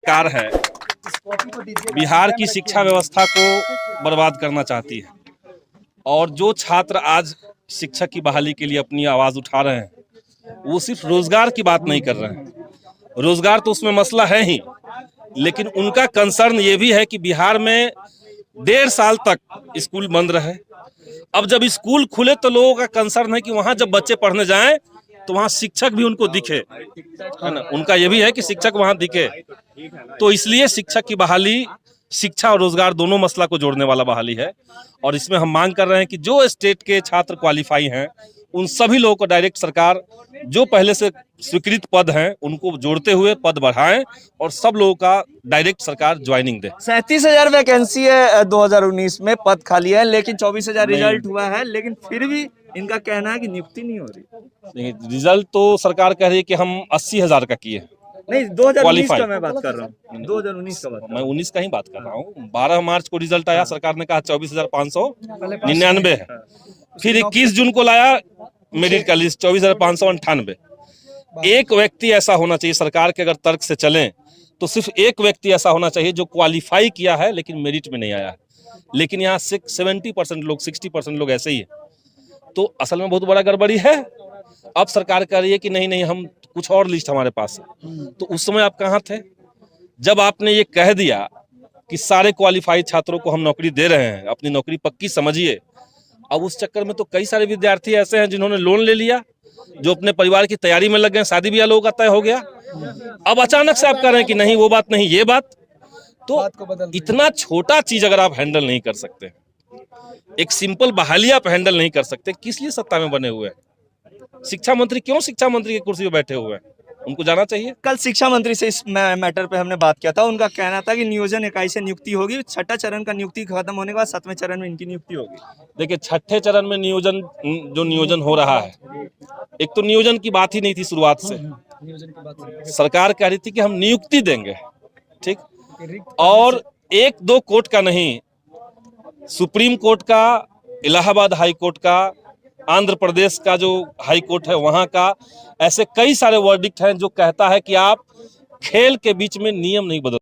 सरकार है बिहार की शिक्षा व्यवस्था को बर्बाद करना चाहती है और जो छात्र आज शिक्षक की बहाली के लिए अपनी आवाज उठा रहे हैं वो सिर्फ रोजगार की बात नहीं कर रहे हैं। रोजगार तो उसमें मसला है ही, लेकिन उनका कंसर्न ये भी है कि बिहार में 1.5 साल तक स्कूल बंद रहे। अब जब स्कूल खुले तो लोगों का कंसर्न है कि वहां जब बच्चे पढ़ने जाएं तो वहां शिक्षक भी उनको दिखे, है ना। उनका ये भी है कि शिक्षक वहां दिखे, तो इसलिए शिक्षक की बहाली शिक्षा और रोजगार दोनों मसला को जोड़ने वाला बहाली है। और इसमें हम मांग कर रहे हैं कि जो स्टेट के छात्र क्वालिफाई हैं उन सभी लोगों को डायरेक्ट सरकार जो पहले से स्वीकृत पद हैं उनको जोड़ते हुए पद बढ़ाएं और सब लोगों का डायरेक्ट सरकार ज्वाइनिंग दे। 37,000 वैकेंसी है 2019 में, पद खाली है, लेकिन 24,000 रिजल्ट हुआ है, लेकिन फिर भी इनका कहना है कि नियुक्ति नहीं हो रही। नहीं, रिजल्ट तो सरकार कह रही है कि हम 80,000 का किए। नहीं, 2019 का मैं बात कर रहा हूँ, 2019 का बात। मैं 19 का ही बात कर रहा हूँ। 12 मार्च को रिजल्ट आया, सरकार ने कहा 24,599 है। फिर 21 जून को लाया मेरिट का लिस्ट 24,598। एक व्यक्ति ऐसा होना चाहिए, सरकार के अगर तर्क से चलें तो सिर्फ एक व्यक्ति ऐसा होना चाहिए जो क्वालिफाई किया है लेकिन मेरिट में नहीं आया है। लेकिन यहाँ 70% लोग, 60% लोग ऐसे ही है, तो असल में बहुत बड़ा गड़बड़ी है। अब सरकार कह रही है कि नहीं हम कुछ और लिस्ट हमारे पास है। तो उस समय आप कहाँ थे जब आपने ये कह दिया कि सारे क्वालिफाइड छात्रों को हम नौकरी दे रहे हैं, अपनी नौकरी पक्की समझिए। अब उस चक्कर में तो कई सारे विद्यार्थी ऐसे हैं जिन्होंने लोन ले लिया, जो अपने परिवार की तैयारी में लग गए, शादी ब्याह लोगों का तय हो गया। अब अचानक से आप कह रहे हैं कि नहीं वो बात नहीं ये बात, तो इतना छोटा चीज अगर आप हैंडल नहीं कर सकते, एक सिंपल बहाली आप हैंडल नहीं कर सकते, किस लिए सत्ता में बने हुए हैं? शिक्षा मंत्री क्यों शिक्षा मंत्री की कुर्सी पर बैठे हुए हैं? उनको जाना चाहिए। कल शिक्षा मंत्री से इस मैटर पे हमने बात किया था, उनका कहना था कि नियोजन इकाई से नियुक्ति होगी, 6ठा चरण का नियुक्ति खत्म होने के बाद 7वें चरण में इनकी नियुक्ति होगी। देखिए 6ठे चरण में नियोजन हो रहा है, एक तो नियोजन की बात ही नहीं थी शुरुआत से। सरकार कह रही थी कि हम नियुक्ति देंगे, ठीक, और 1-2 कोर्ट का नहीं, सुप्रीम कोर्ट का, इलाहाबाद हाई कोर्ट का, आंध्र प्रदेश का जो हाई कोर्ट है वहां का, ऐसे कई सारे वर्डिक्ट हैं जो कहता है कि आप खेल के बीच में नियम नहीं बदल